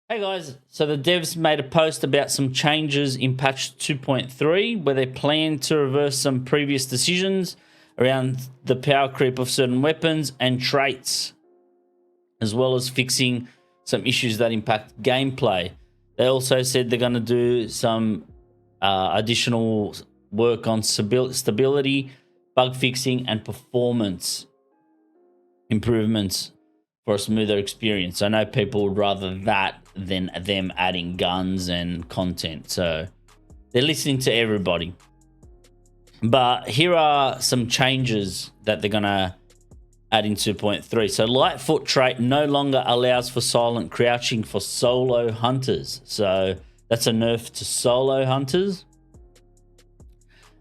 Hey guys, so the devs made a post about some changes in patch 2.3 where they plan to reverse some previous decisions around the power creep of certain weapons and traits, as well as fixing some issues that impact gameplay. They also said they're going to do some additional work on stability, bug fixing, and performance improvements for a smoother experience. I know people would rather that than them adding guns and content, so they're listening to everybody. But here are some changes that they're gonna add in 2.3. So Lightfoot Trait no longer allows for silent crouching for solo hunters, so that's a nerf to solo hunters.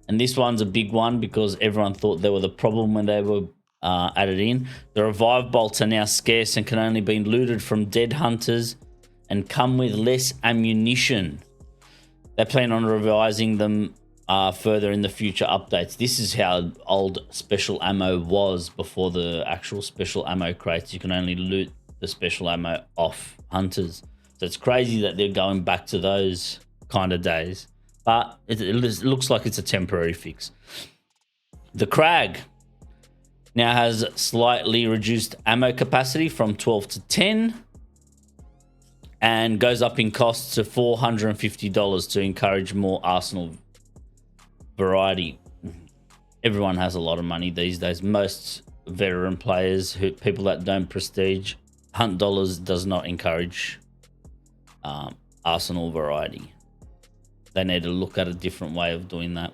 And this one's a big one because everyone thought they were the problem when they were added in. The revive bolts are now scarce and can only be looted from dead hunters and come with less ammunition. They plan on revising them further in the future updates. This is how old special ammo was before the actual special ammo crates. You can only loot the special ammo off hunters. So it's crazy that they're going back to those kind of days. But it looks like it's a temporary fix. The Krag now has slightly reduced ammo capacity from 12 to 10 and goes up in cost to $450 to encourage more arsenal variety. Everyone has a lot of money these days. Most veteran players, people that don't prestige, hunt dollars does not encourage arsenal variety. They need to look at a different way of doing that.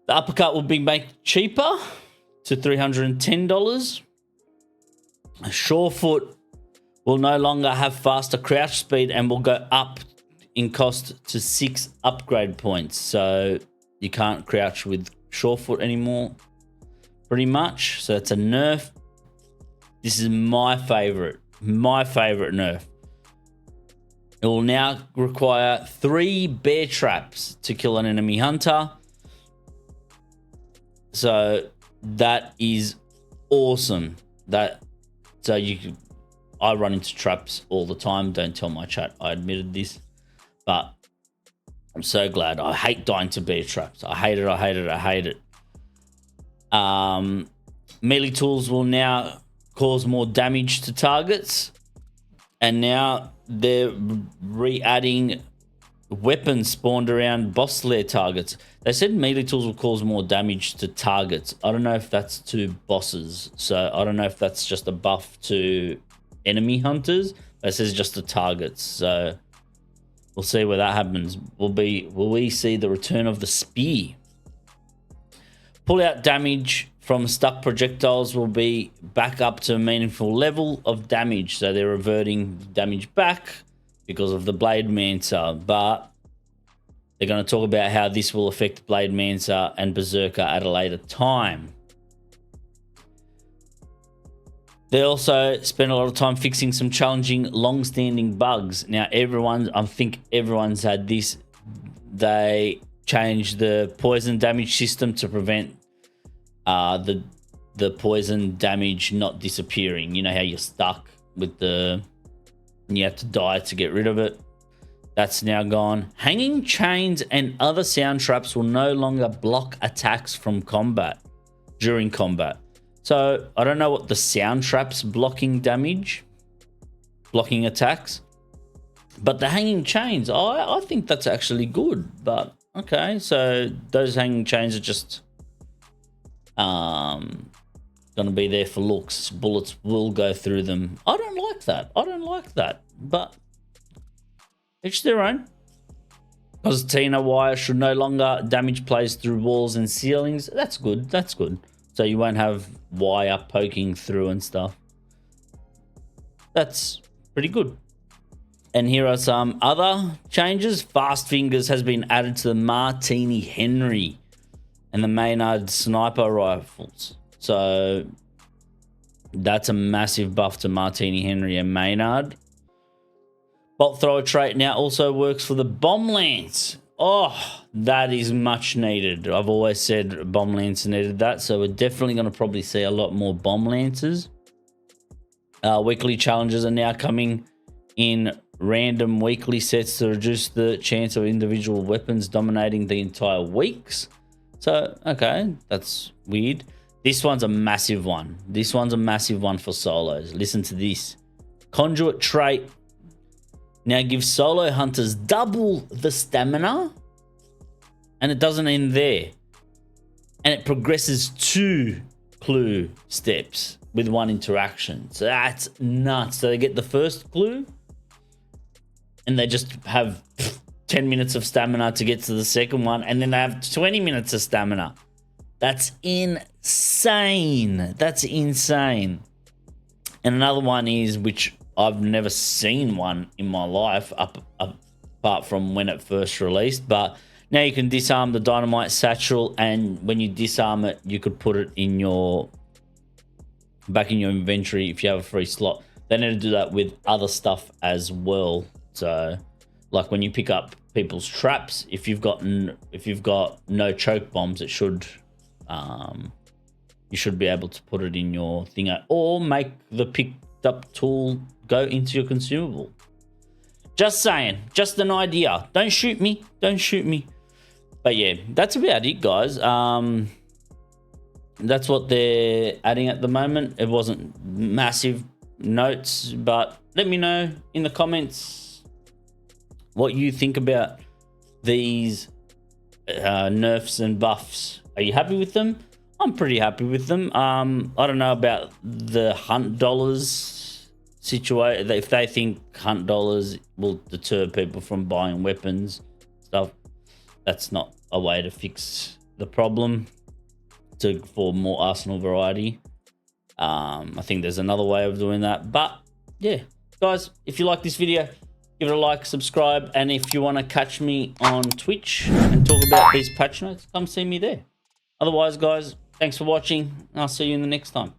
The Uppercut will be made cheaper to $310. Surefoot will no longer have faster crouch speed and will go up in cost to 6 upgrade points. So you can't crouch with Surefoot anymore, pretty much. So it's a nerf. This is my favorite nerf. It will now require 3 bear traps to kill an enemy hunter. So that is awesome. I run into traps all the time. Don't tell my chat I admitted this, but I'm so glad. I hate dying to bear traps. I hate it. Melee tools will now cause more damage to targets, and now they're re-adding weapons spawned around boss lair targets. They said melee tools will cause more damage to targets. I don't know if that's to bosses, so I don't know if that's just a buff to enemy hunters. That says just to targets, so we'll see where that happens. Will we see the return of the spear? Pull out damage from stuck projectiles will be back up to a meaningful level of damage, so they're reverting damage back because of the blademancer, but they're going to talk about how this will affect blademancer and Beserker at a later time. They also spend a lot of time fixing some challenging, long-standing bugs. Now, I think everyone's had this. They changed the poison damage system to prevent the poison damage not disappearing. You know how you're stuck with and you have to die to get rid of it. That's now gone. Hanging chains and other sound traps will no longer block attacks from combat during combat. So I don't know what the sound traps blocking attacks, but the hanging chains, I think that's actually good. But okay, so those hanging chains are just gonna be there for looks. Bullets will go through them. I don't like that. But each their own. Concertina wire should no longer damage plays through walls and ceilings. That's good. So you won't have wire poking through and stuff. That's pretty good. And here are some other changes. Fast Fingers has been added to the Martini Henry and the Maynard sniper rifles. So that's a massive buff to Martini Henry and Maynard. Bolt Thrower Trait now also works for the Bomb Lance. Oh, that is much needed. I've always said Bomb Lance needed that, so we're definitely going to probably see a lot more Bomb Lances. Weekly challenges are now coming in random weekly sets to reduce the chance of individual weapons dominating the entire weeks. So, okay, that's weird. This one's a massive one. This one's a massive one for solos. Listen to this. Conduit Trait now gives solo hunters double the stamina, and it doesn't end there. And it progresses 2 clue steps with 1 interaction. So that's nuts. So they get the first clue, and they just have 10 minutes of stamina to get to the second one, and then they have 20 minutes of stamina. That's insane. That's insane. And another one is, which I've never seen one in my life apart from when it first released, but now you can disarm the Dynamite Satchel, and when you disarm it, you could put it in your back in your inventory if you have a free slot. They need to do that with other stuff as well. So, like when you pick up people's traps, if you've got no choke bombs, it should you should be able to put it in your thing, or make the picked up tool go into your consumable. Just saying, just an idea. Don't shoot me. Don't shoot me. But yeah, that's about it, guys. That's what they're adding at the moment. It wasn't massive notes, but let me know in the comments what you think about these nerfs and buffs. Are you happy with them? I'm pretty happy with them. I don't know about the hunt dollars situation. If they think hunt dollars will deter people from buying weapons stuff, that's not a way to fix the problem for more arsenal variety. I think there's another way of doing that. But yeah, guys, if you like this video, give it a like, subscribe, and if you want to catch me on Twitch and talk about these patch notes, come see me there. Otherwise, guys, thanks for watching. I'll see you in the next time.